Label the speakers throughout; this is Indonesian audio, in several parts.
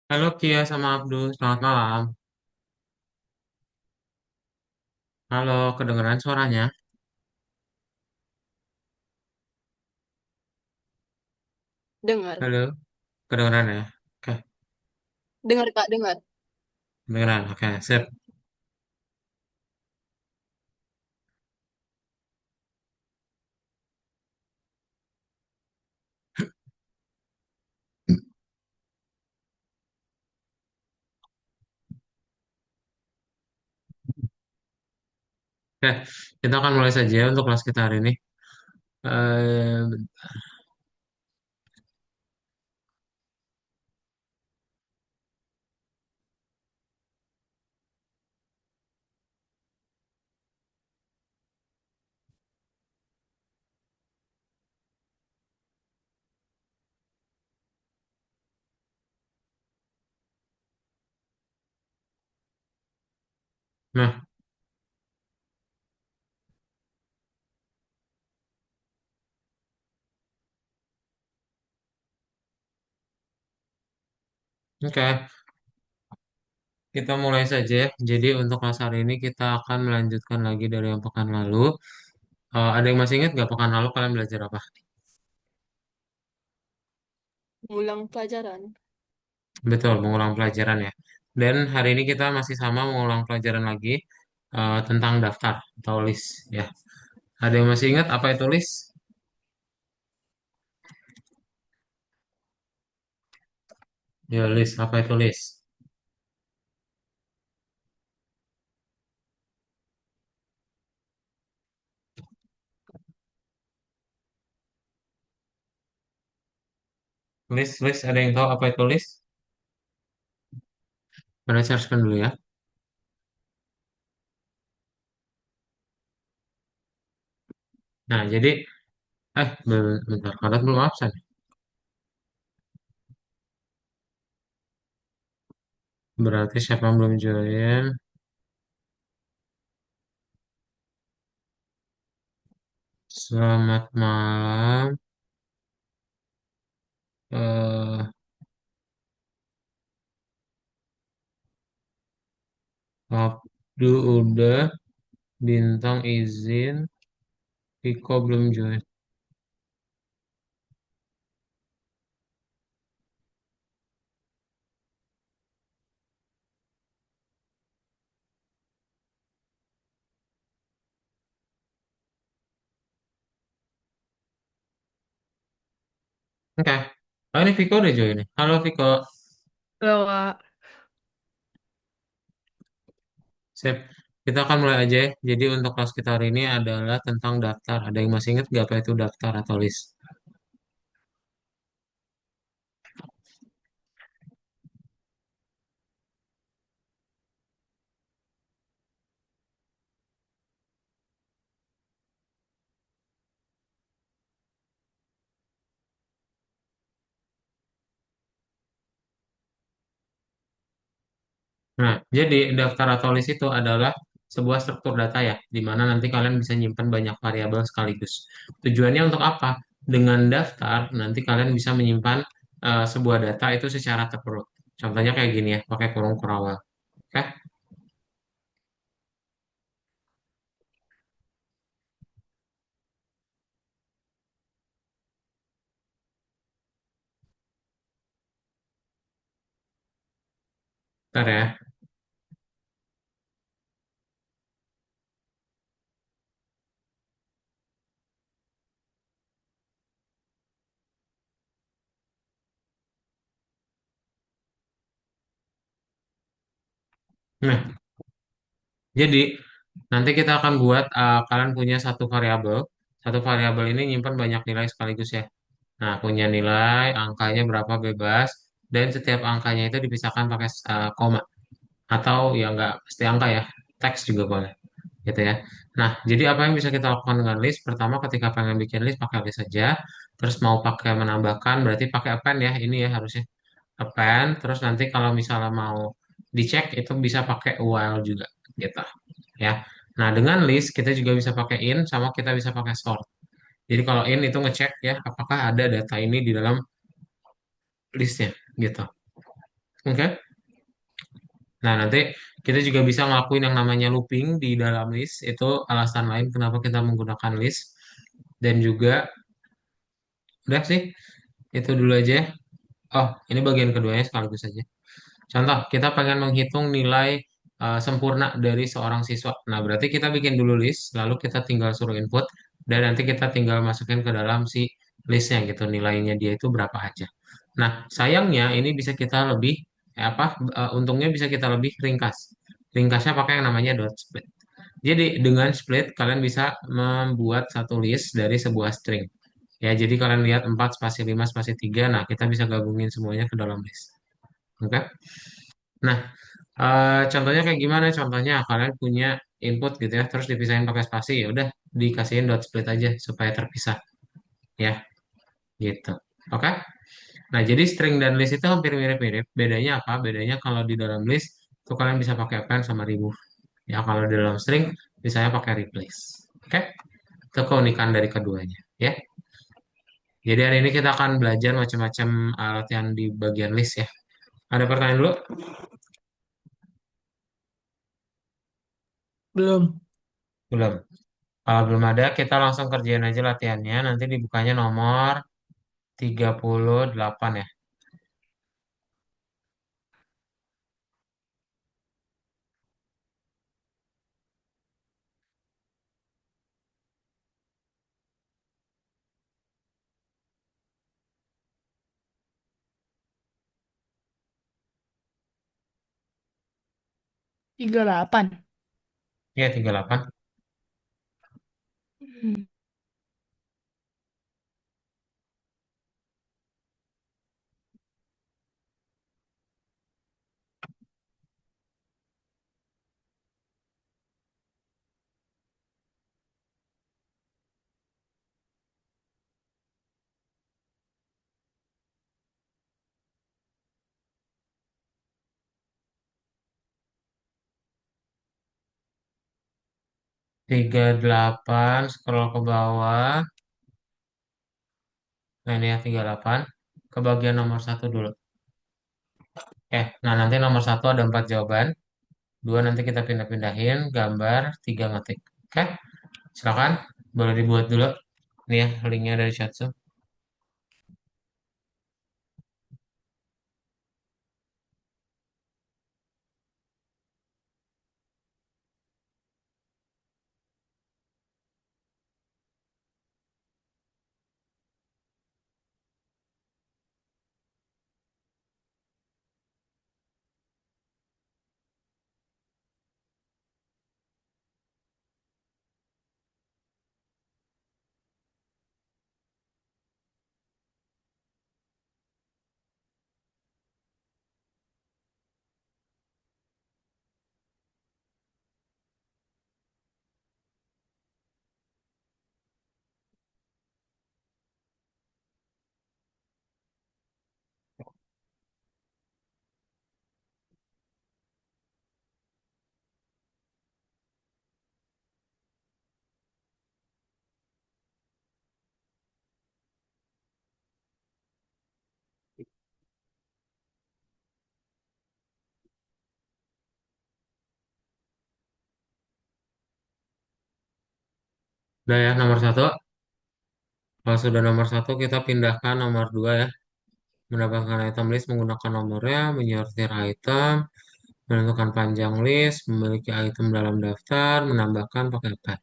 Speaker 1: Halo Kia sama Abdul, selamat malam. Halo, kedengeran suaranya?
Speaker 2: Dengar,
Speaker 1: Halo, kedengeran ya? Oke,
Speaker 2: dengar Kak, dengar.
Speaker 1: kedengeran. Oke, sip. Oke, kita akan mulai saja untuk kelas kita hari ini. Eh, nah, oke, kita mulai saja ya. Jadi untuk kelas hari ini kita akan melanjutkan lagi dari yang pekan lalu. Ada yang masih ingat nggak pekan lalu kalian belajar apa?
Speaker 2: Ngulang pelajaran.
Speaker 1: Betul, mengulang pelajaran ya. Dan hari ini kita masih sama mengulang pelajaran lagi tentang daftar atau list ya. Ada yang masih ingat apa itu list? Ya, list. Apa itu list? List, ada yang tahu apa itu list? Pada searchkan dulu ya. Nah, jadi, bentar, kalian belum absen. Berarti siapa yang belum join? Selamat malam. Eh, Abdu udah, Bintang izin, Viko belum join. Oke. Oh, ini Viko udah join nih. Halo Viko.
Speaker 2: Lewat
Speaker 1: Sip. Kita akan mulai aja ya. Jadi untuk kelas kita hari ini adalah tentang daftar. Ada yang masih ingat nggak apa itu daftar atau list? Nah, jadi daftar atau list itu adalah sebuah struktur data ya, di mana nanti kalian bisa nyimpan banyak variabel sekaligus. Tujuannya untuk apa? Dengan daftar, nanti kalian bisa menyimpan sebuah data itu secara terurut. Contohnya kayak gini ya, pakai kurung kurawal. Oke, bentar ya. Nah, jadi nanti kita akan buat kalian punya satu variabel. Satu variabel ini nyimpan banyak nilai sekaligus ya. Nah, punya nilai, angkanya berapa bebas, dan setiap angkanya itu dipisahkan pakai koma. Atau ya nggak mesti angka ya, teks juga boleh gitu ya. Nah, jadi apa yang bisa kita lakukan dengan list? Pertama, ketika pengen bikin list pakai list saja, terus mau pakai menambahkan berarti pakai append ya, ini ya harusnya append. Terus nanti kalau misalnya mau dicek itu bisa pakai while juga gitu ya. Nah, dengan list kita juga bisa pakai in sama kita bisa pakai sort. Jadi kalau in itu ngecek ya apakah ada data ini di dalam listnya gitu. Oke. Nah, nanti kita juga bisa ngelakuin yang namanya looping di dalam list. Itu alasan lain kenapa kita menggunakan list. Dan juga, udah sih, itu dulu aja ya. Oh, ini bagian keduanya sekaligus aja. Contoh, kita pengen menghitung nilai sempurna dari seorang siswa. Nah, berarti kita bikin dulu list, lalu kita tinggal suruh input, dan nanti kita tinggal masukin ke dalam si listnya gitu, nilainya dia itu berapa aja. Nah, sayangnya ini bisa kita lebih, untungnya bisa kita lebih ringkas. Ringkasnya pakai yang namanya dot split. Jadi, dengan split, kalian bisa membuat satu list dari sebuah string. Ya, jadi kalian lihat 4 spasi 5 spasi 3. Nah, kita bisa gabungin semuanya ke dalam list. Oke? Nah, contohnya kayak gimana? Contohnya kalian punya input gitu ya, terus dipisahin pakai spasi, ya udah dikasihin dot split aja supaya terpisah, ya, gitu. Oke? Nah, jadi string dan list itu hampir mirip-mirip. Bedanya apa? Bedanya kalau di dalam list itu kalian bisa pakai append sama remove. Ya, kalau di dalam string misalnya pakai replace. Oke? Itu keunikan dari keduanya, ya. Jadi hari ini kita akan belajar macam-macam latihan di bagian list ya. Ada pertanyaan dulu?
Speaker 2: Belum.
Speaker 1: Belum. Kalau belum ada, kita langsung kerjain aja latihannya. Nanti dibukanya nomor 38 ya.
Speaker 2: 38.
Speaker 1: Iya, 38.
Speaker 2: Hmm.
Speaker 1: 38, scroll ke bawah. Nah, ini ya 38. Ke bagian nomor satu dulu. Nah nanti nomor satu ada 4 jawaban. Dua nanti kita pindah-pindahin. Gambar, tiga ngetik. Oke, silakan. Boleh dibuat dulu. Ini ya, linknya dari Chatsu. Udah ya, nomor satu. Kalau sudah nomor satu, kita pindahkan nomor dua ya. Mendapatkan item list menggunakan nomornya, menyortir item, menentukan panjang list, memiliki item dalam daftar, menambahkan pakai apa.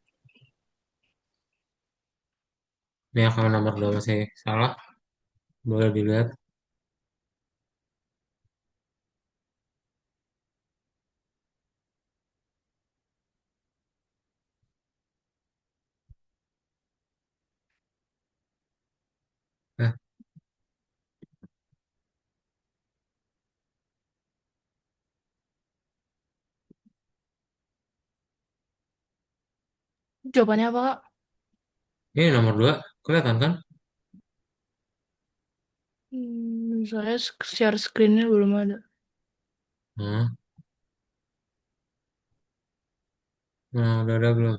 Speaker 1: Ini ya, kalau nomor 2 masih salah, boleh dilihat. Nah,
Speaker 2: Jawabannya apa, Kak?
Speaker 1: ini nomor 2, kelihatan kan?
Speaker 2: Saya share screen-nya belum ada.
Speaker 1: Nah, udah ada belum?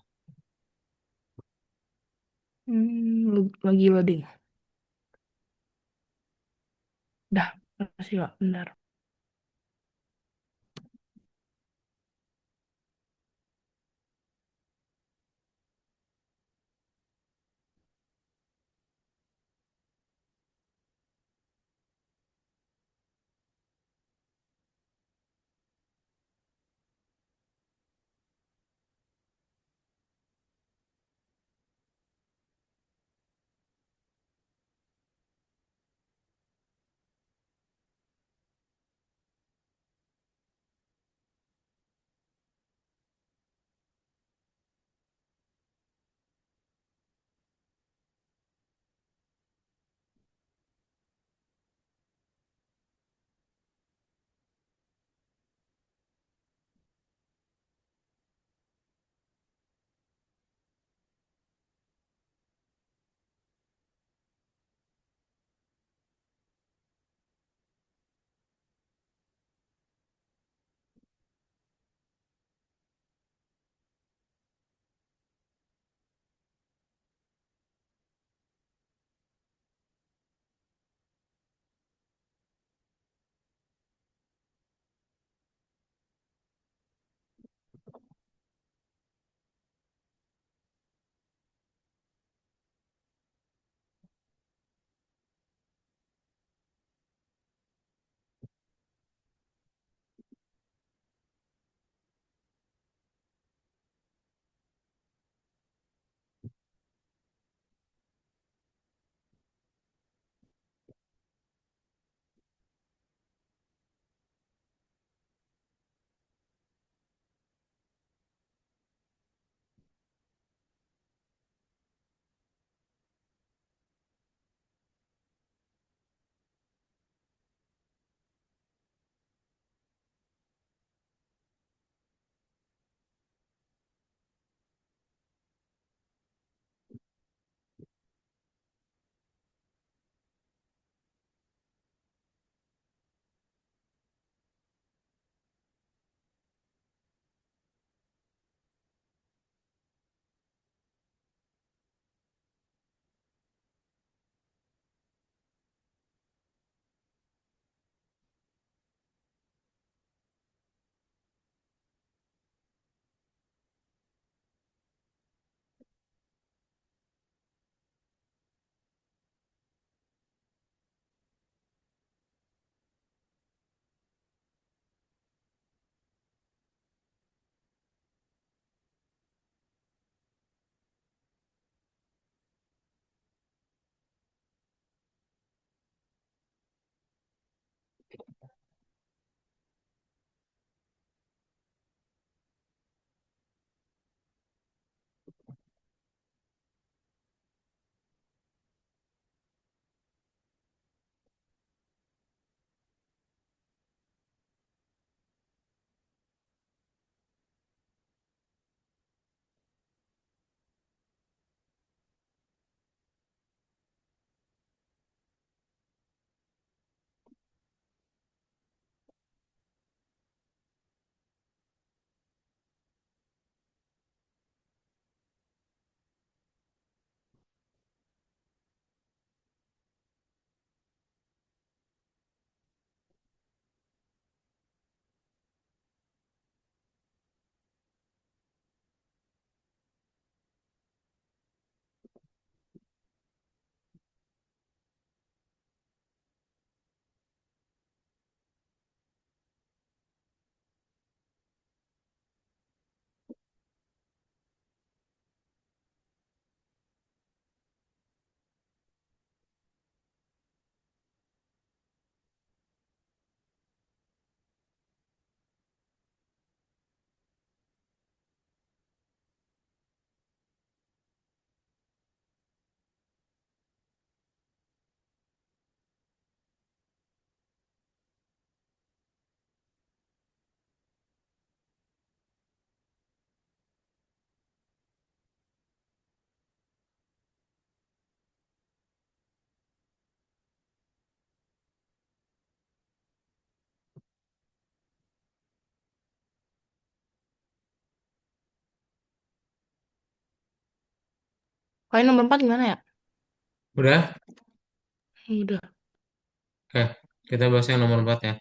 Speaker 2: Lagi loading. Dah, masih Kak, bentar. Paling nomor 4 gimana ya?
Speaker 1: Udah?
Speaker 2: Udah.
Speaker 1: Oke, kita bahas yang nomor 4 ya.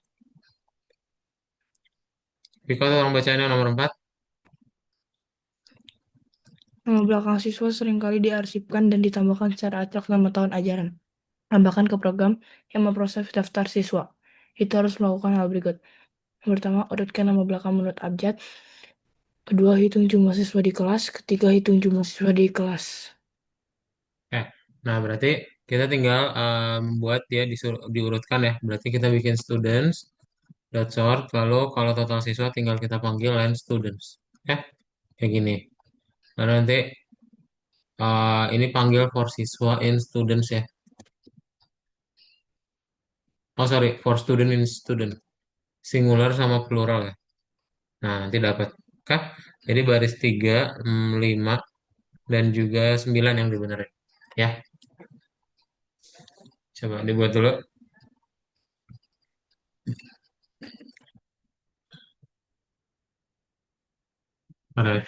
Speaker 1: Viko tolong bacain yang nomor 4.
Speaker 2: Nama belakang siswa seringkali diarsipkan dan ditambahkan secara acak selama tahun ajaran. Tambahkan ke program yang memproses daftar siswa. Itu harus melakukan hal berikut. Pertama, urutkan nama belakang menurut abjad. Kedua, hitung jumlah siswa di kelas. Ketiga, hitung jumlah siswa di kelas.
Speaker 1: Oke, nah berarti kita tinggal membuat dia diurutkan ya. Berarti kita bikin students, dot sort, lalu kalau total siswa tinggal kita panggil line students. Oke, kayak gini. Lalu nanti ini panggil for siswa in students ya. Oh sorry, for student in student. Singular sama plural ya. Nah, nanti dapat. Oke, jadi baris 3, 5, dan juga 9 yang dibenerin. Ya, coba dibuat dulu. Ada.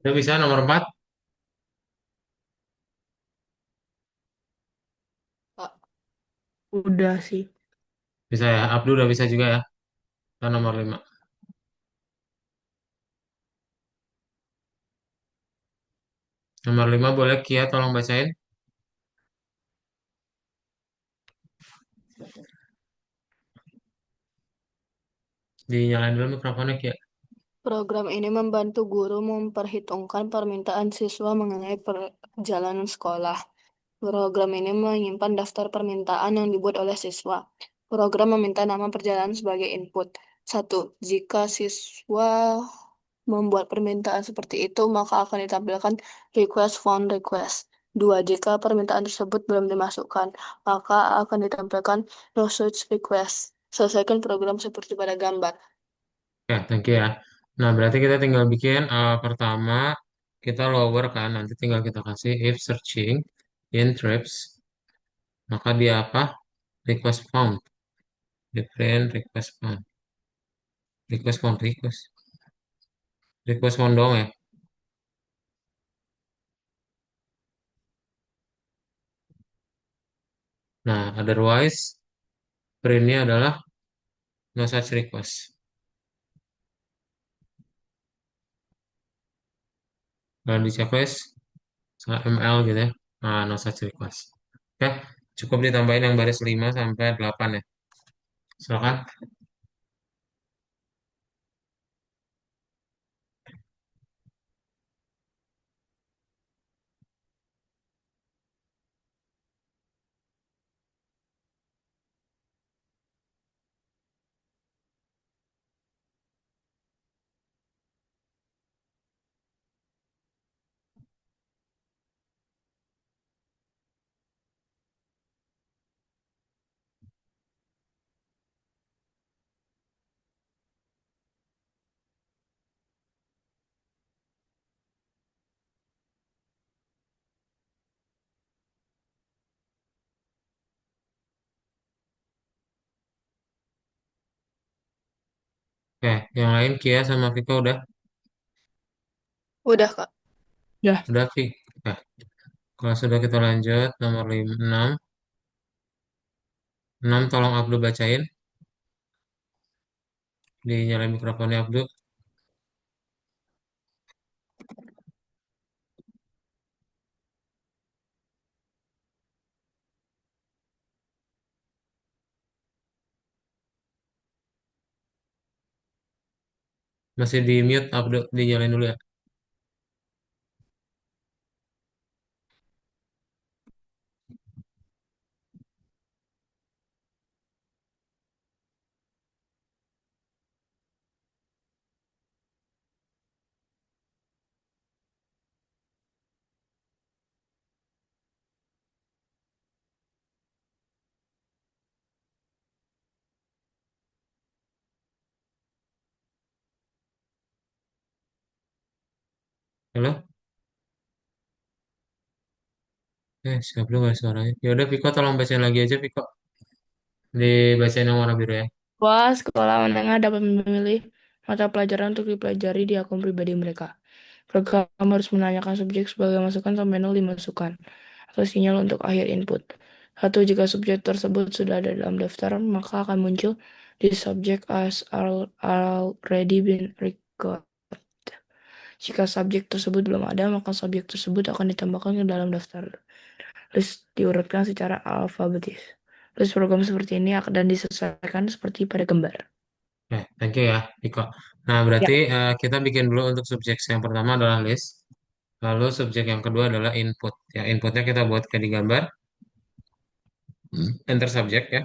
Speaker 1: Udah bisa nomor 4?
Speaker 2: Ah, udah sih.
Speaker 1: Bisa ya. Abdu udah bisa juga ya. Kita nomor 5. Nomor 5 boleh Kia tolong bacain. Dinyalain dulu mikrofonnya Kia.
Speaker 3: Program ini membantu guru memperhitungkan permintaan siswa mengenai perjalanan sekolah. Program ini menyimpan daftar permintaan yang dibuat oleh siswa. Program meminta nama perjalanan sebagai input. Satu, jika siswa membuat permintaan seperti itu, maka akan ditampilkan request found request. Dua, jika permintaan tersebut belum dimasukkan, maka akan ditampilkan no such request. Selesaikan program seperti pada gambar.
Speaker 1: Ya, thank you ya. Nah, berarti kita tinggal bikin pertama kita lower kan, nanti tinggal kita kasih if searching in trips, maka dia apa? Request found. Di print request found. Request found, request. Request found dong ya. Nah, otherwise printnya adalah no such request. Kalau di checklist ML gitu ya. Nah, no such request. Oke, cukup ditambahin yang baris 5 sampai 8 ya. Silakan. Oke, yang lain Kia sama Viko udah?
Speaker 3: Udah, Kak.
Speaker 2: Ya,
Speaker 1: Udah, Vi. Oke, kalau sudah kita lanjut nomor 6. 6 tolong Abdul bacain. Dinyalain mikrofonnya Abdul. Masih di mute Abdul, dinyalain dulu ya. Halo? Siapa dulu nggak ada suaranya? Ya udah, Viko tolong bacain lagi aja, Viko. Dibacain yang warna biru ya.
Speaker 2: bahwa sekolah menengah dapat memilih mata pelajaran untuk dipelajari di akun pribadi mereka. Program harus menanyakan subjek sebagai masukan sampai 0 dimasukkan atau sinyal untuk akhir input. Satu, jika subjek tersebut sudah ada dalam daftar, maka akan muncul di subject as already been recorded. Jika subjek tersebut belum ada, maka subjek tersebut akan ditambahkan ke dalam daftar. List diurutkan secara alfabetis. List program seperti ini akan dan disesuaikan seperti pada gambar.
Speaker 1: Thank you ya, Viko. Nah,
Speaker 2: Ya.
Speaker 1: berarti kita bikin dulu untuk subjek yang pertama adalah list. Lalu subjek yang kedua adalah input. Ya, inputnya kita buat kayak di gambar. Enter subjek ya.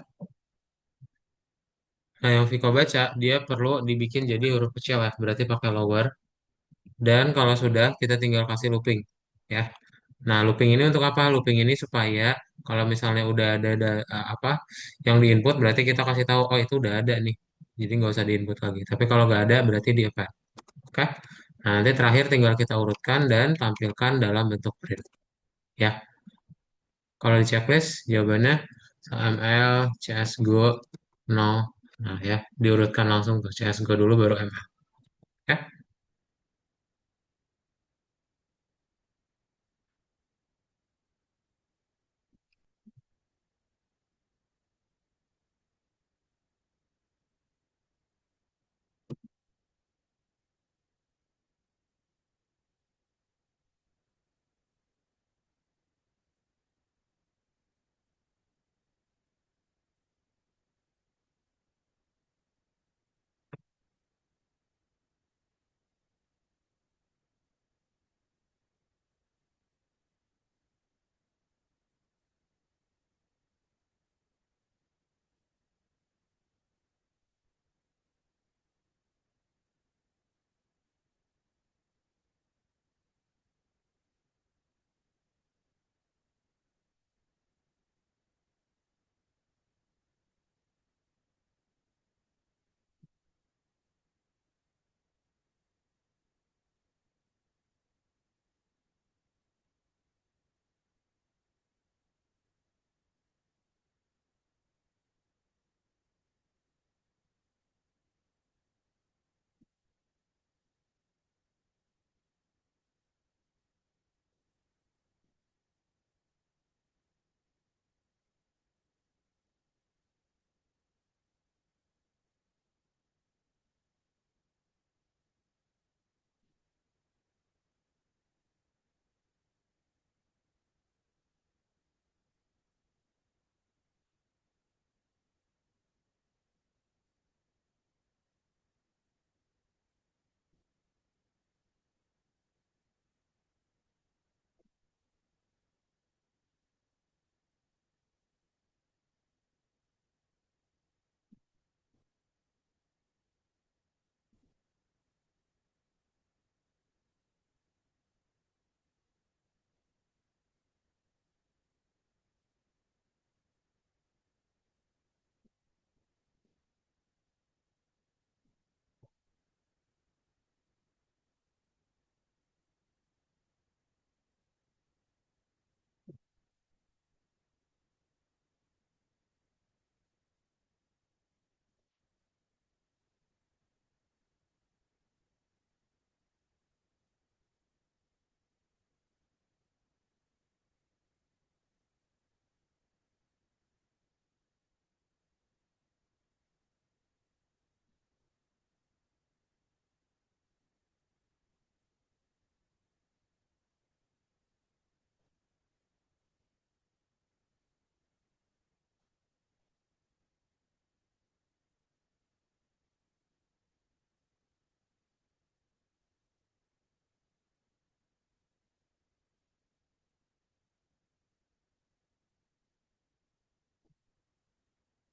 Speaker 1: Nah, yang Viko baca, dia perlu dibikin jadi huruf kecil ya. Berarti pakai lower. Dan kalau sudah, kita tinggal kasih looping. Ya. Nah, looping ini untuk apa? Looping ini supaya kalau misalnya udah ada apa yang diinput, berarti kita kasih tahu, oh itu udah ada nih. Jadi nggak usah diinput lagi. Tapi kalau nggak ada, berarti di apa? Oke. Nah, nanti terakhir tinggal kita urutkan dan tampilkan dalam bentuk print. Ya, kalau di checklist, jawabannya ML, CSGO, 0. Nah, ya, diurutkan langsung tuh CSGO dulu baru ML. Oke.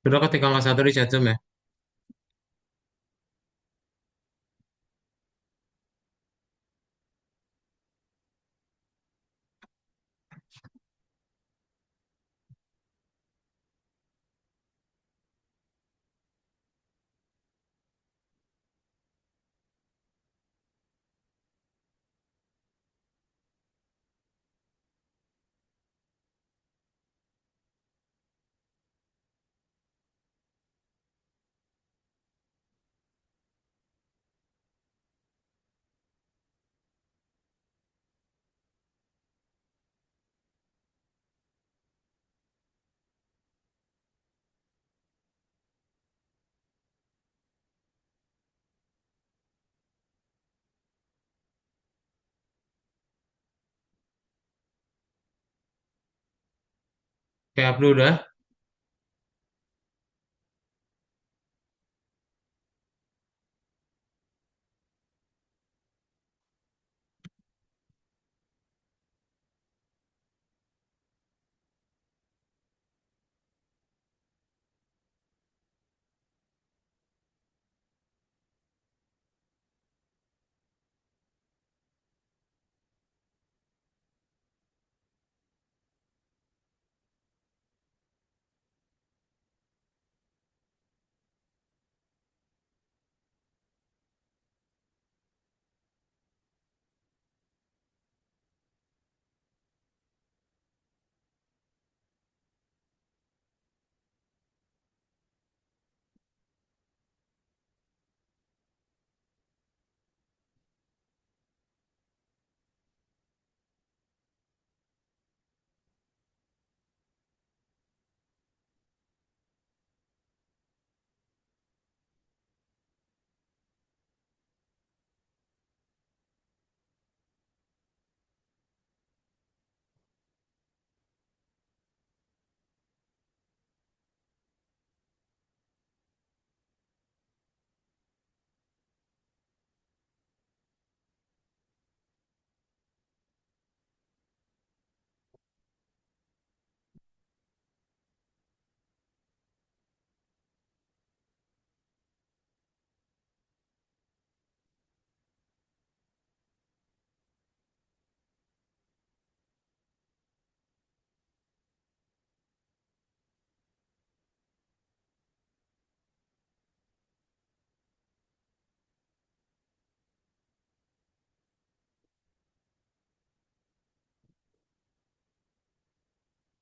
Speaker 1: Sudah ketik angka satu di chat Zoom ya. Kayak Abdul udah.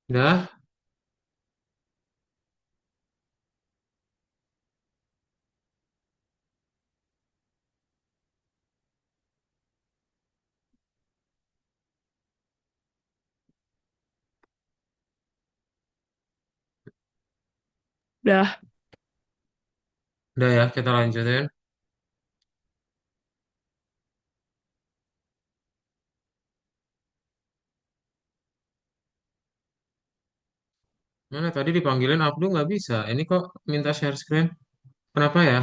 Speaker 1: Udah,
Speaker 2: Udah,
Speaker 1: udah ya, kita lanjutin. Mana tadi dipanggilin Abdul nggak bisa. Ini kok minta share screen? Kenapa ya?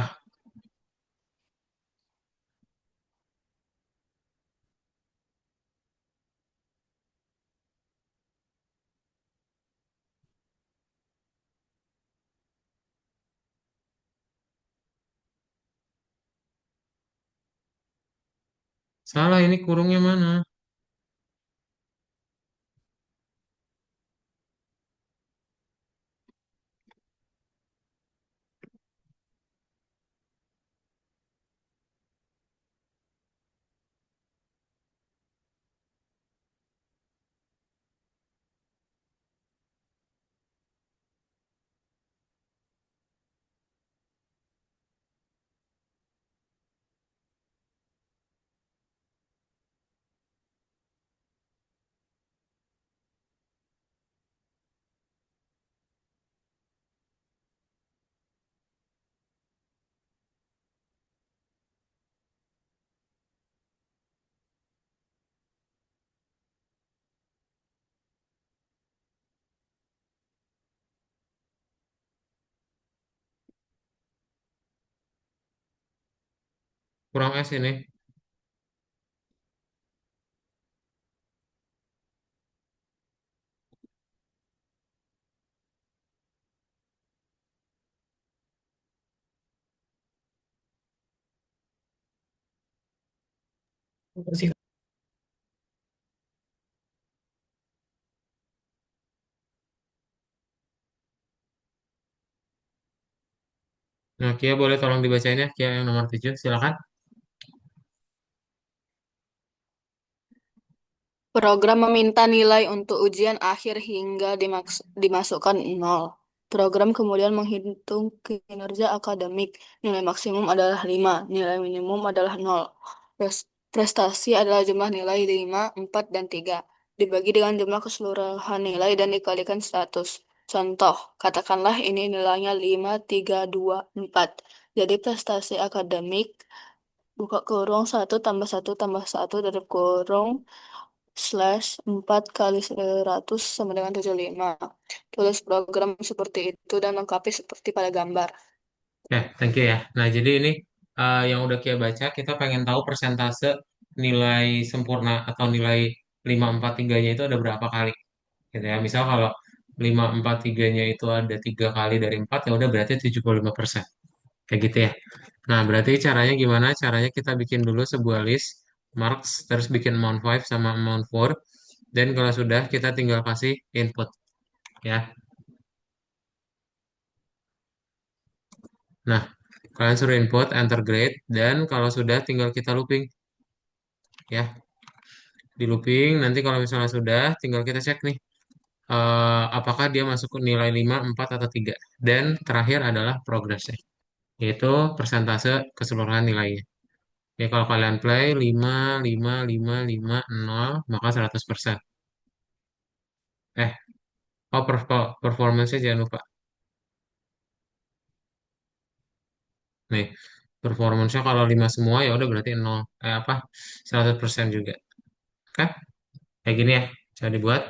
Speaker 1: Salah ini kurungnya mana? Kurang S ini.
Speaker 2: Sih.
Speaker 1: Nah, Kia boleh tolong dibacain ya, Kia yang nomor 7, silakan.
Speaker 3: Program meminta nilai untuk ujian akhir hingga dimasukkan nol. Program kemudian menghitung kinerja akademik. Nilai maksimum adalah 5, nilai minimum adalah nol. Prestasi adalah jumlah nilai 5, 4, dan 3. Dibagi dengan jumlah keseluruhan nilai dan dikalikan 100. Contoh, katakanlah ini nilainya 5, 3, 2, 4. Jadi prestasi akademik, buka kurung 1 tambah 1 tambah 1 tutup kurung slash 4 kali 100 sama dengan 75. Tulis program seperti itu dan lengkapi seperti pada gambar.
Speaker 1: Ya, thank you ya. Nah, jadi ini yang udah Kia baca, kita pengen tahu persentase nilai sempurna atau nilai 543-nya itu ada berapa kali. Gitu ya. Misal kalau 543-nya itu ada 3 kali dari 4, ya udah berarti 75%. Kayak gitu ya. Nah, berarti caranya gimana? Caranya kita bikin dulu sebuah list, marks, terus bikin amount 5 sama amount 4, dan kalau sudah, kita tinggal kasih input. Ya. Nah, kalian suruh input, enter grade, dan kalau sudah tinggal kita looping. Ya, di looping, nanti kalau misalnya sudah, tinggal kita cek nih, apakah dia masuk ke nilai 5, 4, atau 3. Dan terakhir adalah progressnya, yaitu persentase keseluruhan nilainya. Ya, kalau kalian play 5, 5, 5, 5, 0, maka 100%. Eh, oh, performance-nya jangan lupa. Nih, performance-nya kalau 5 semua ya udah berarti 0. Apa? 100% juga. Kan? Kayak gini ya. Coba dibuat.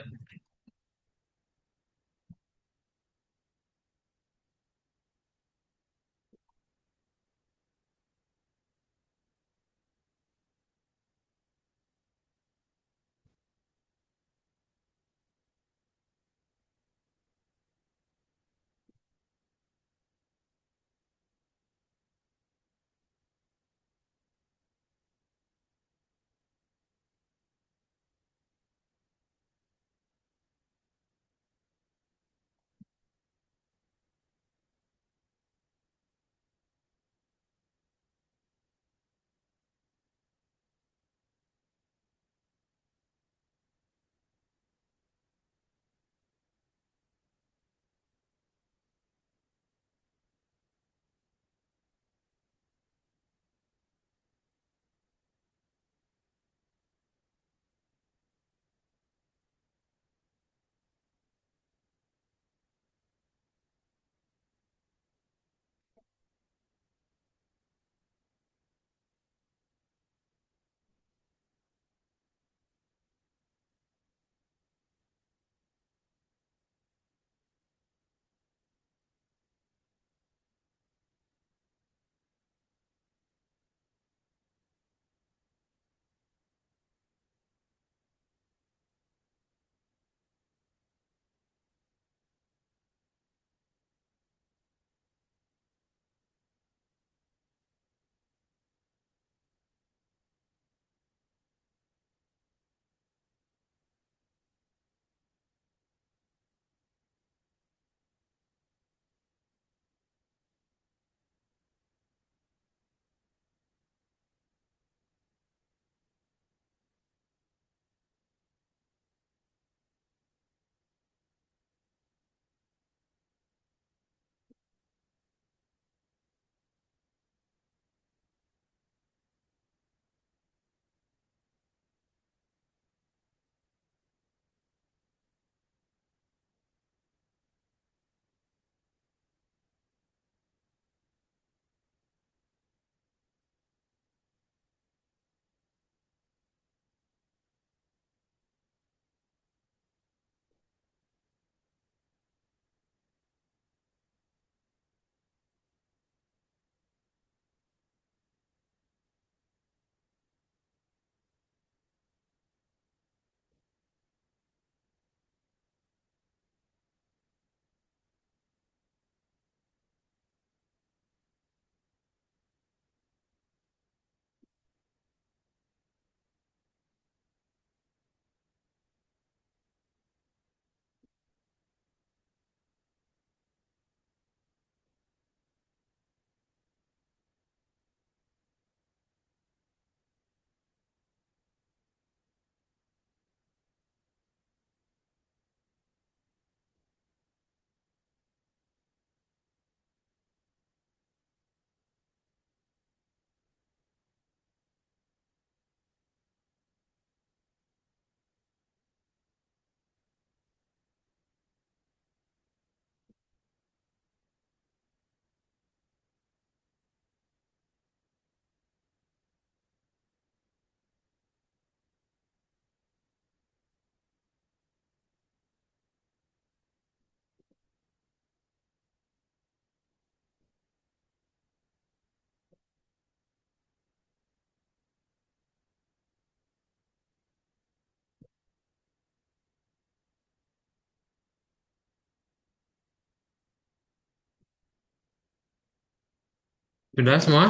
Speaker 1: Sudah semua?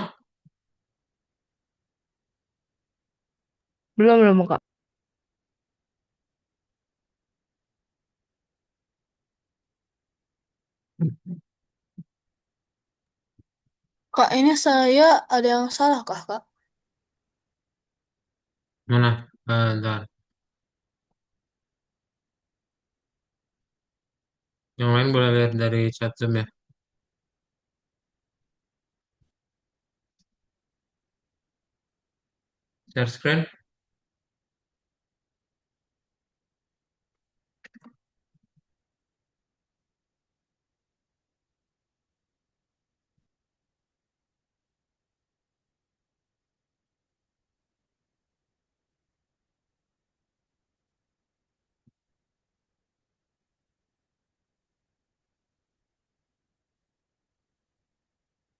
Speaker 2: Belum, belum, Kak.
Speaker 3: Kak, ini saya ada yang salah kah, Kak?
Speaker 1: Mana? Bentar. Yang lain boleh lihat dari chat Zoom ya. Share screen.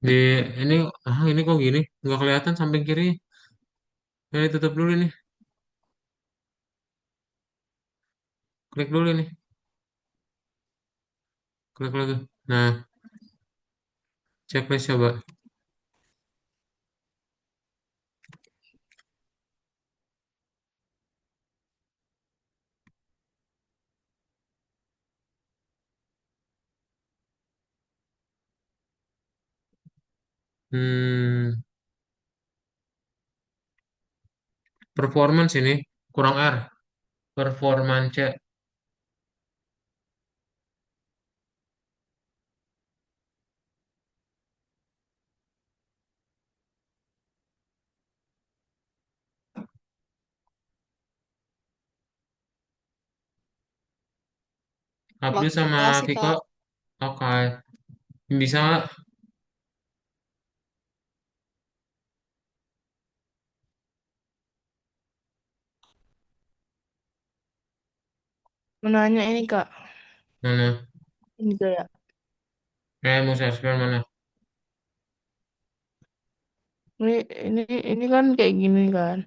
Speaker 1: Di ini, ini kok gini? Nggak kelihatan samping kiri. Ini tutup dulu nih. Klik dulu nih. Klik lagi. Nah, checklist coba. Hmm, performance ini kurang R. Performance. Abdul sama
Speaker 3: Makasih,
Speaker 1: Viko,
Speaker 3: Kak.
Speaker 1: oke. Bisa nggak?
Speaker 2: Menanya ini, Kak.
Speaker 1: Mana?
Speaker 2: Ini gaya.
Speaker 1: Mau share screen mana?
Speaker 2: Ini, ini, ini kan kayak gini kan.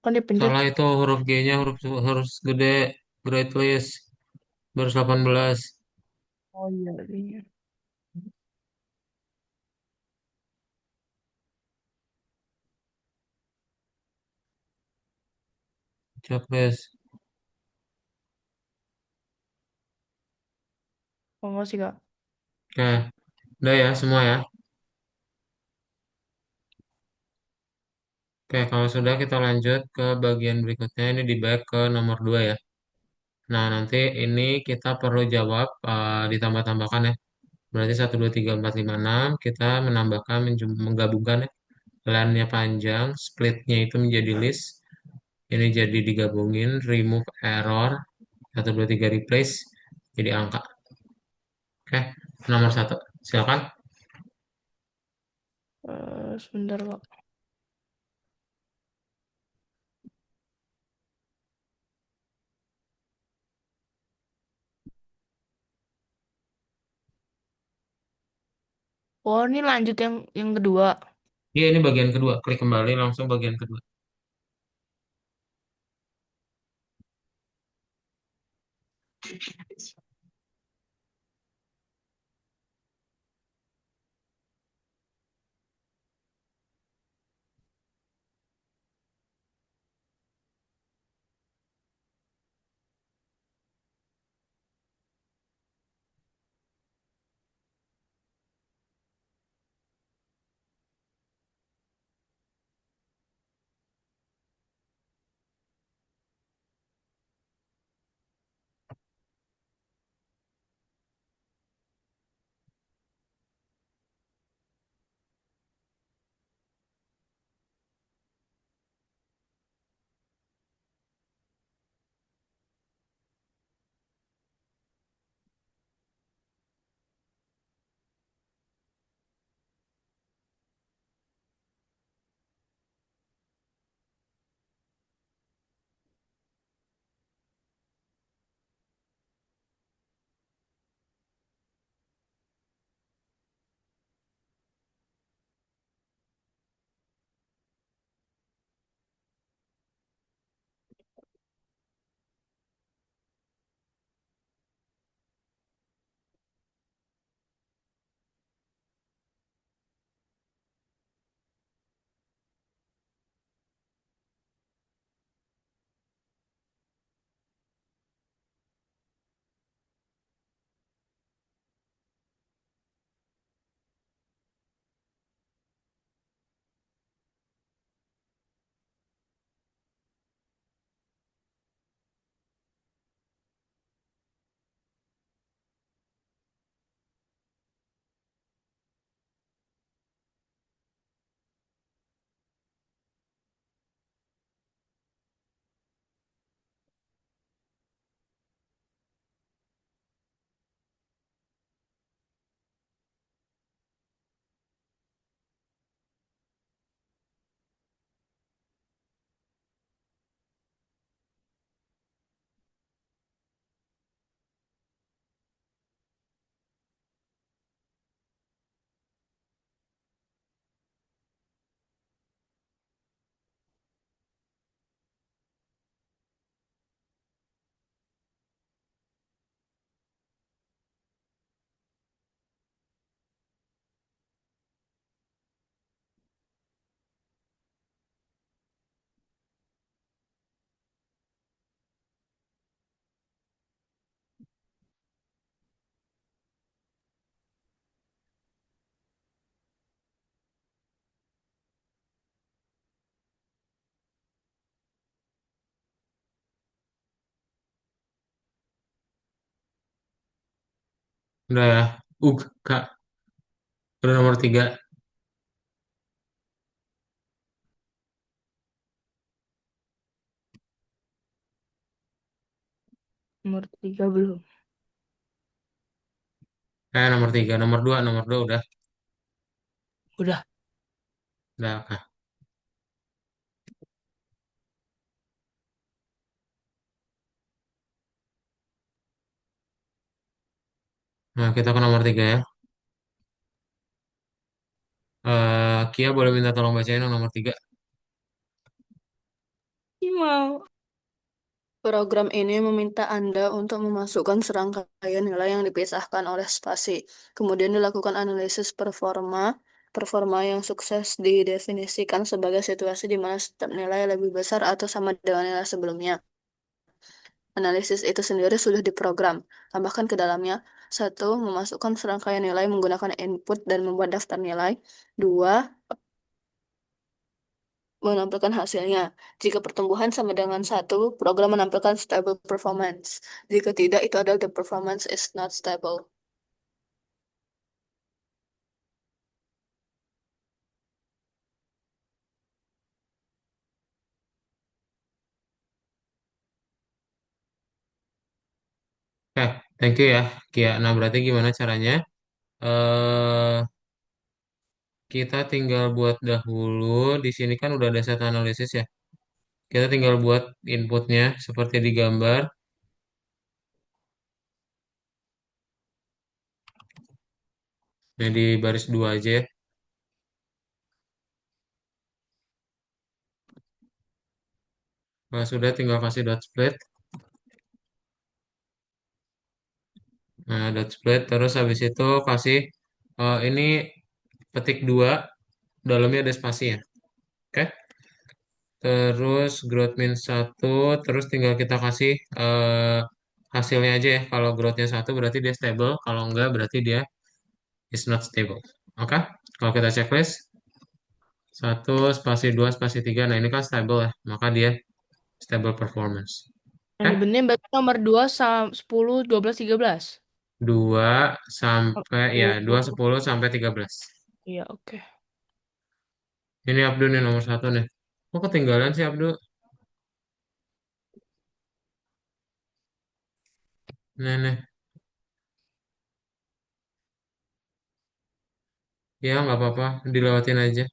Speaker 2: Kan dipencet.
Speaker 1: Salah itu huruf G-nya huruf huruf gede, great list, baru 18.
Speaker 2: Oh iya, iya.
Speaker 1: Checklist.
Speaker 2: Oh, enggak sih, Kak.
Speaker 1: Oke, udah ya semua ya. Oke, kalau sudah kita lanjut ke bagian berikutnya. Ini di back ke nomor 2 ya. Nah, nanti ini kita perlu jawab ditambah-tambahkan ya. Berarti 1, 2, 3, 4, 5, 6. Kita menambahkan, menggabungkan ya. Line-nya panjang, splitnya itu menjadi list. Ini jadi digabungin, remove error, 1, 2, 3 replace, jadi angka. Oke, nomor 1. Silakan.
Speaker 2: Sebentar, Kak. Oh, ini lanjut yang kedua.
Speaker 1: Iya, ini bagian kedua. Klik kembali langsung bagian kedua. Udah ya. Kak. Udah nomor 3.
Speaker 2: Nomor 3 belum.
Speaker 1: Nomor 3. Nomor dua udah.
Speaker 2: Udah.
Speaker 1: Udah, Kak. Nah, kita ke nomor 3 ya. Kia boleh minta tolong bacain yang nomor 3.
Speaker 2: Ih, mau.
Speaker 3: Program ini meminta Anda untuk memasukkan serangkaian nilai yang dipisahkan oleh spasi. Kemudian dilakukan analisis performa. Performa yang sukses didefinisikan sebagai situasi di mana setiap nilai lebih besar atau sama dengan nilai sebelumnya. Analisis itu sendiri sudah diprogram. Tambahkan ke dalamnya. Satu, memasukkan serangkaian nilai menggunakan input dan membuat daftar nilai. Dua, menampilkan hasilnya. Jika pertumbuhan sama dengan satu, program menampilkan stable performance. Jika tidak, itu adalah the performance is not stable.
Speaker 1: Thank you ya, Kia. Nah, berarti gimana caranya? eh Kita tinggal buat dahulu. Di sini kan udah ada set analisis ya. Kita tinggal buat inputnya seperti di gambar. Nah, di baris 2 aja ya. Nah, sudah tinggal kasih dot split. Nah, dot split. Terus habis itu kasih ini petik 2. Dalamnya ada spasi ya. Oke. Terus growth min 1. Terus tinggal kita kasih hasilnya aja ya. Kalau growthnya 1 berarti dia stable. Kalau enggak berarti dia is not stable. Oke. Kalau kita checklist. 1, spasi 2, spasi 3. Nah, ini kan stable ya. Maka dia stable performance.
Speaker 2: Yang
Speaker 1: Oke.
Speaker 2: dibenerin berarti nomor 2 sama 10, 12, 13.
Speaker 1: 2 sampai ya 2
Speaker 2: Oh,
Speaker 1: 10 sampai 13.
Speaker 2: iya, oke.
Speaker 1: Ini Abdu nih nomor 1 nih. Kok ketinggalan sih Abdu? Nih nih. Ya nggak apa-apa. Dilewatin aja.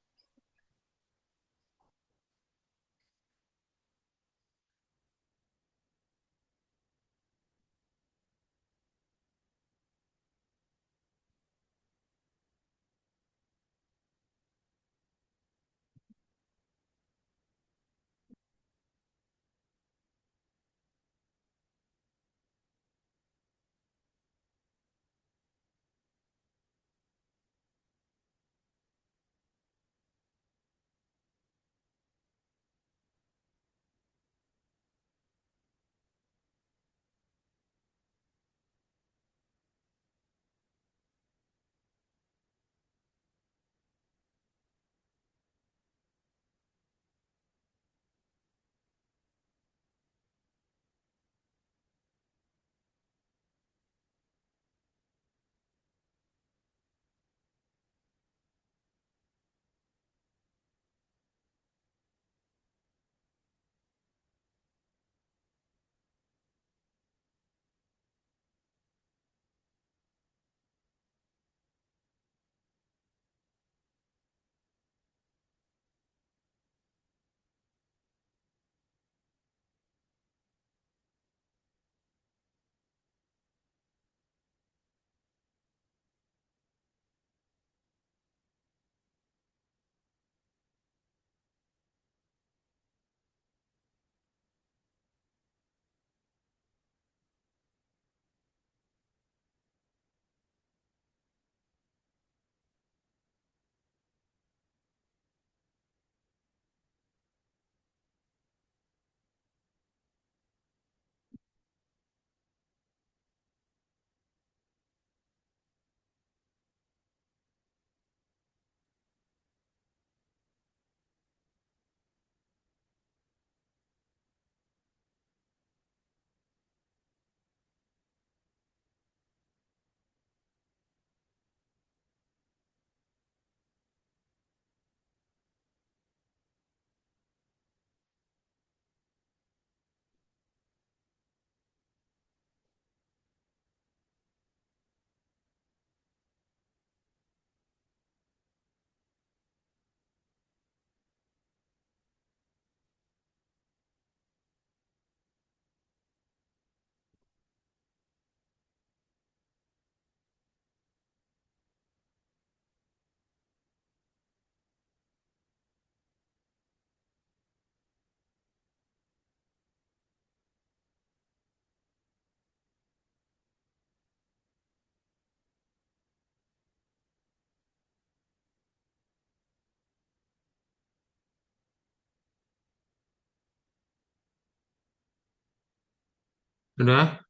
Speaker 1: Udah?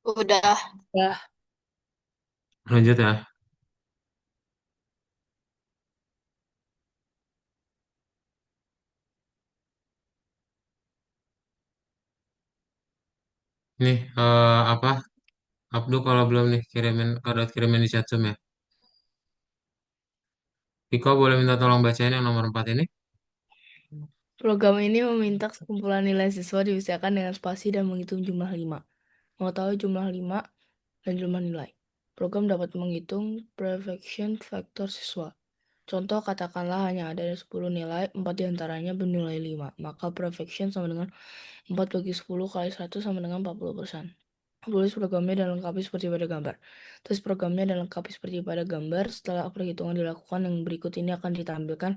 Speaker 3: Udah.
Speaker 2: Ya,
Speaker 1: Lanjut ya. Nih, apa? Abdul kalau belum nih kirimin kado kirimin di chat Zoom ya. Iko boleh minta tolong bacain yang nomor 4 ini?
Speaker 2: program ini meminta kumpulan nilai siswa diusahakan dengan spasi dan menghitung jumlah 5. Mengetahui jumlah 5 dan jumlah nilai. Program dapat menghitung preflection faktor siswa. Contoh, katakanlah hanya ada 10 nilai, 4 diantaranya bernilai 5. Maka preflection sama dengan 4 bagi 10 kali 100 sama dengan 40%. Tulis programnya dan lengkapi seperti pada gambar. Tulis programnya dan lengkapi seperti pada gambar. Setelah perhitungan dilakukan, yang berikut ini akan ditampilkan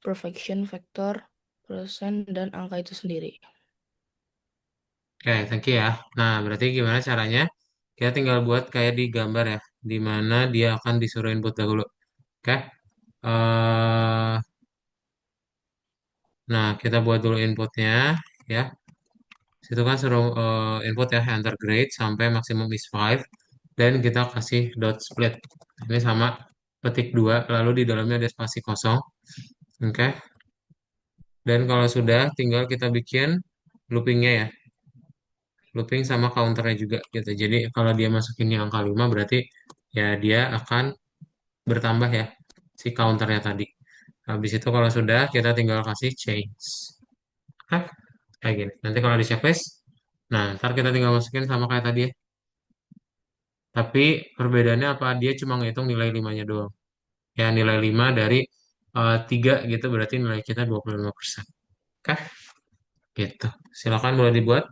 Speaker 2: perfection factor, persen, dan angka itu sendiri.
Speaker 1: Oke, thank you ya. Nah, berarti gimana caranya? Kita tinggal buat kayak di gambar ya, di mana dia akan disuruh input dahulu. Oke. eh nah, kita buat dulu inputnya ya. Situ kan suruh input ya, enter grade sampai maksimum is 5. Dan kita kasih dot split. Ini sama petik 2 lalu di dalamnya ada spasi kosong. Oke. Dan kalau sudah, tinggal kita bikin loopingnya ya. Looping sama counternya juga gitu. Jadi kalau dia masukinnya angka 5 berarti ya dia akan bertambah ya si counternya tadi. Habis itu kalau sudah kita tinggal kasih change. Hah? Kayak gini. Nanti kalau di checklist, nah ntar kita tinggal masukin sama kayak tadi ya. Tapi perbedaannya apa? Dia cuma ngitung nilai 5-nya doang. Ya nilai 5 dari 3 gitu berarti nilai kita 25%. Oke? Gitu. Silakan boleh dibuat.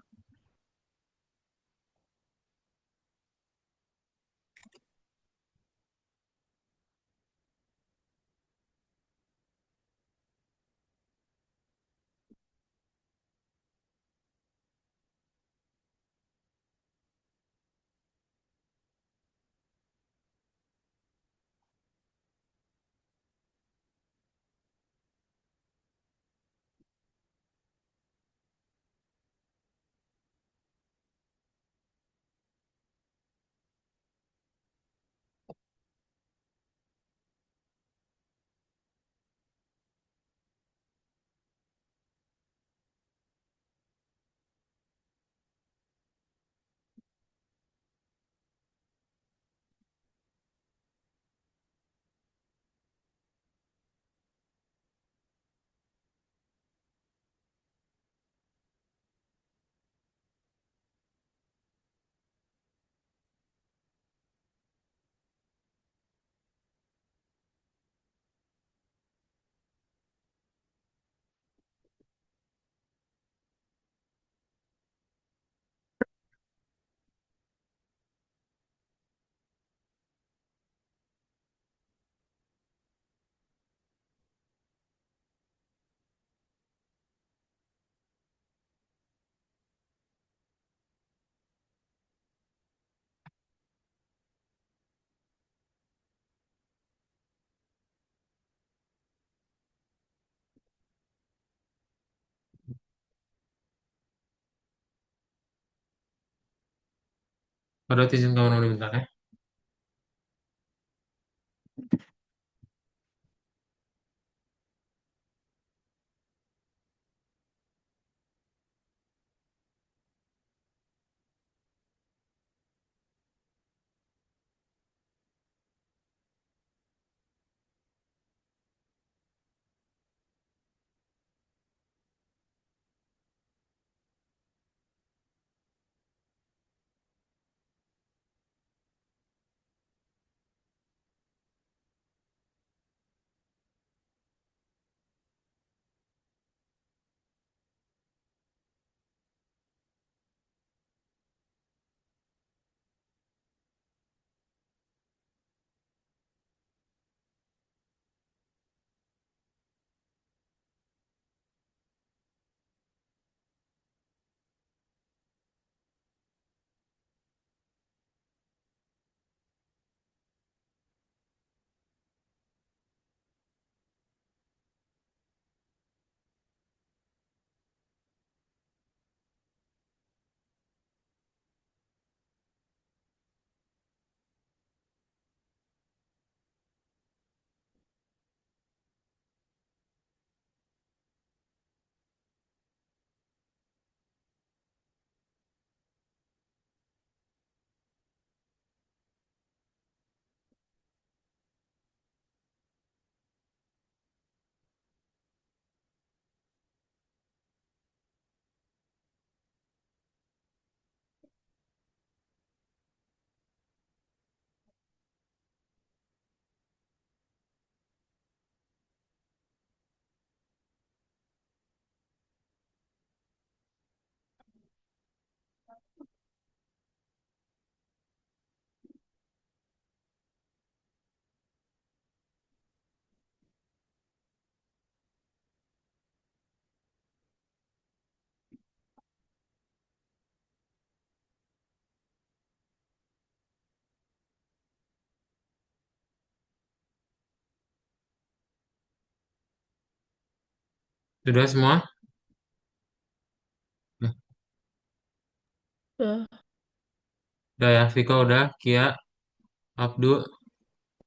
Speaker 1: Pada izin kawan dulu bentar ya. Sudah semua?
Speaker 2: Eh,
Speaker 1: Udah ya, Viko udah, Kia, Abdul,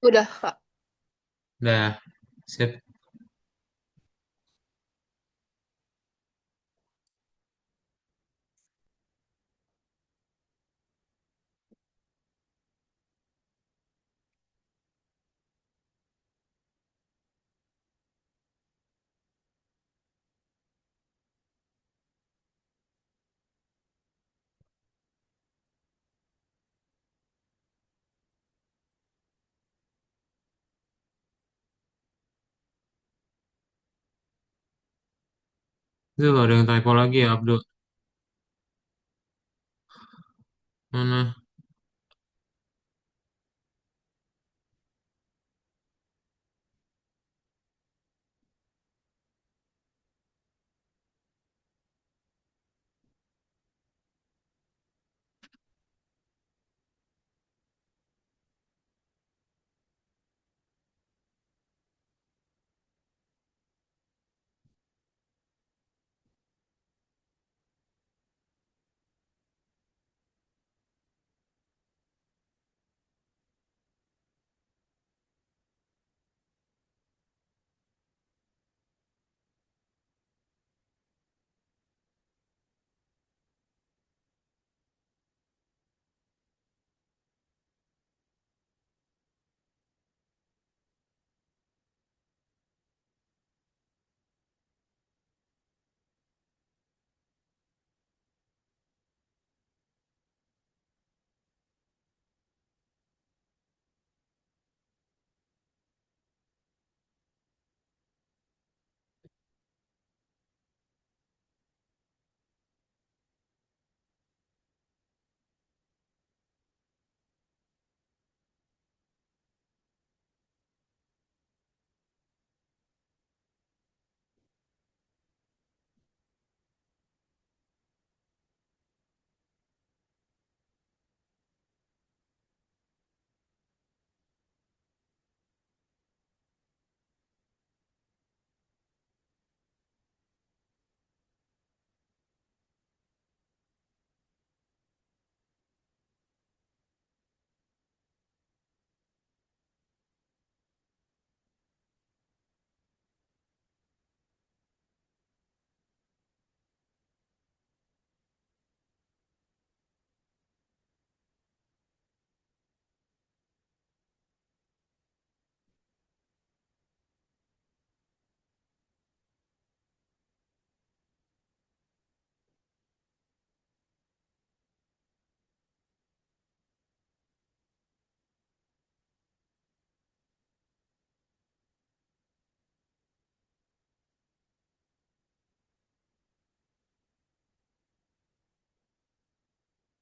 Speaker 3: Udah, Kak.
Speaker 1: udah ya. Sip. Itu ada yang typo lagi ya, Abdul. Mana?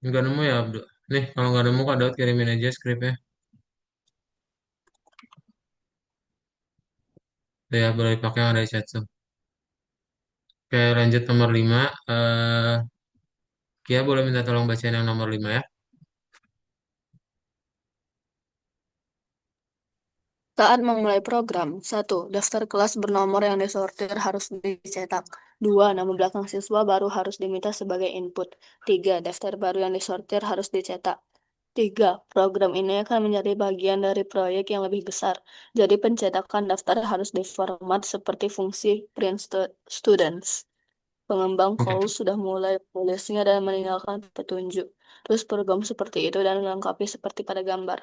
Speaker 1: Nggak nemu ya, Abdul. Nih, kalau nggak nemu, Kak Daud kirimin aja skripnya. Tuh ya, boleh dipakai yang ada di chat. Oke, lanjut nomor 5. Kia boleh minta tolong bacain yang nomor 5 ya.
Speaker 3: Saat memulai program, 1. Daftar kelas bernomor yang disortir harus dicetak. 2. Nama belakang siswa baru harus diminta sebagai input. 3. Daftar baru yang disortir harus dicetak. 3. Program ini akan menjadi bagian dari proyek yang lebih besar. Jadi pencetakan daftar harus diformat seperti fungsi print students. Pengembang
Speaker 1: Oke.
Speaker 3: call sudah mulai menulisnya dan meninggalkan petunjuk. Terus program seperti itu dan melengkapi seperti pada gambar.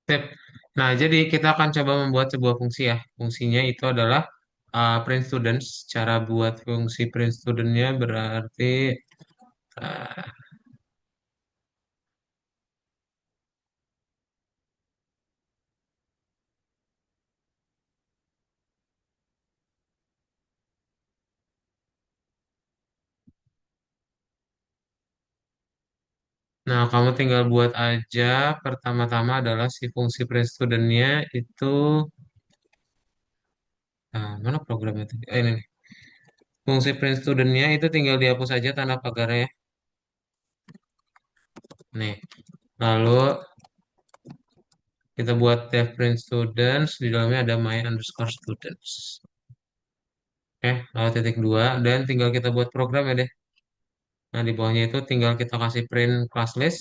Speaker 1: Sip. Nah, jadi kita akan coba membuat sebuah fungsi ya. Fungsinya itu adalah print students. Cara buat fungsi print studentnya berarti uh, nah, kamu tinggal buat aja. Pertama-tama adalah si fungsi print studentnya itu mana programnya tadi? Ini nih. Fungsi print studentnya itu tinggal dihapus aja tanda pagarnya ya. Nih, lalu kita buat def print students di dalamnya ada my underscore students. Oke, lalu titik dua dan tinggal kita buat program ya deh. Nah, di bawahnya itu tinggal kita kasih print class list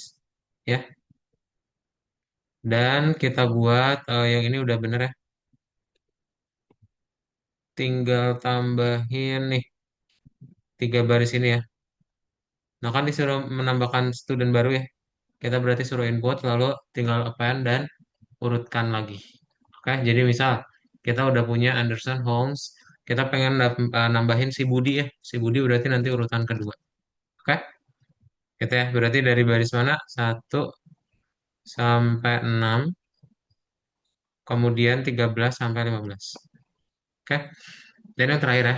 Speaker 1: ya. Dan kita buat yang ini udah bener ya. Tinggal tambahin nih 3 baris ini ya. Nah, kan disuruh menambahkan student baru ya. Kita berarti suruh input lalu tinggal append dan urutkan lagi. Oke, jadi misal kita udah punya Anderson Holmes, kita pengen nambahin si Budi ya. Si Budi berarti nanti urutan kedua. Oke, gitu ya. Berarti dari baris mana? 1 sampai 6, kemudian 13 sampai 15. Oke, dan yang terakhir ya.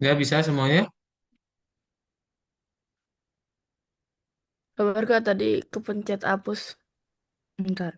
Speaker 1: Nggak bisa semuanya?
Speaker 2: Kabar Kak tadi kepencet hapus. Bentar.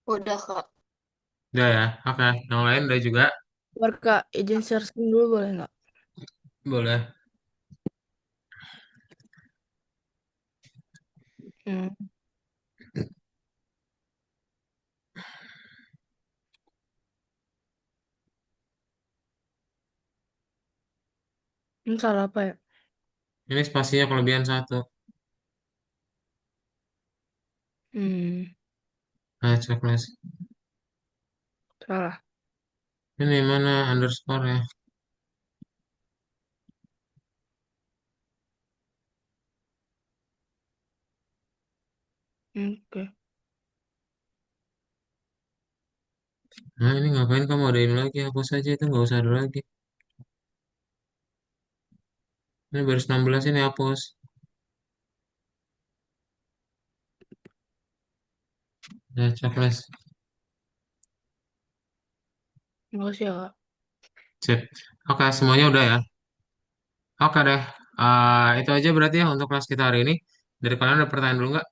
Speaker 3: Udah, Kak.
Speaker 1: Udah ya, oke. Yang lain udah juga?
Speaker 2: Kabar Kak, izin share screen dulu boleh nggak?
Speaker 1: Boleh.
Speaker 2: Hmm. Ini salah apa ya?
Speaker 1: Ini spasinya kelebihan satu.
Speaker 2: Hmm.
Speaker 1: Nah, checklist.
Speaker 2: Salah.
Speaker 1: Ini mana underscore ya?
Speaker 2: Oke.
Speaker 1: Nah, ini ngapain kamu adain lagi? Hapus saja itu, nggak usah ada lagi. Ini baris 16 ini hapus. Nah, checklist.
Speaker 2: Makasih ya Kak.
Speaker 1: Sip. Oke, semuanya udah ya. Oke deh. Itu aja berarti ya untuk kelas kita hari ini. Dari kalian ada pertanyaan dulu nggak?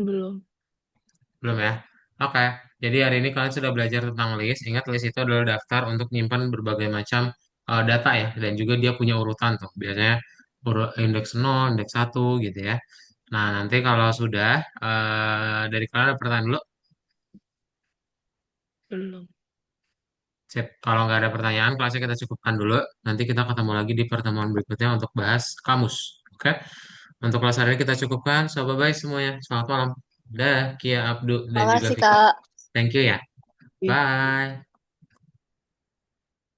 Speaker 2: Belum.
Speaker 1: Belum ya? Oke. Jadi hari ini kalian sudah belajar tentang list. Ingat list itu adalah daftar untuk nyimpan berbagai macam data ya. Dan juga dia punya urutan tuh. Biasanya indeks 0, indeks 1 gitu ya. Nah, nanti kalau sudah dari kalian ada pertanyaan dulu.
Speaker 2: Belum.
Speaker 1: Sip. Kalau nggak ada pertanyaan, kelasnya kita cukupkan dulu. Nanti kita ketemu lagi di pertemuan berikutnya untuk bahas kamus. Oke? Untuk kelas hari ini kita cukupkan. So, bye-bye semuanya. Selamat malam. Dah, Kia, Abdu, dan juga
Speaker 3: Makasih,
Speaker 1: Viko.
Speaker 3: Kak.
Speaker 1: Thank you ya.
Speaker 2: Iya.
Speaker 1: Bye.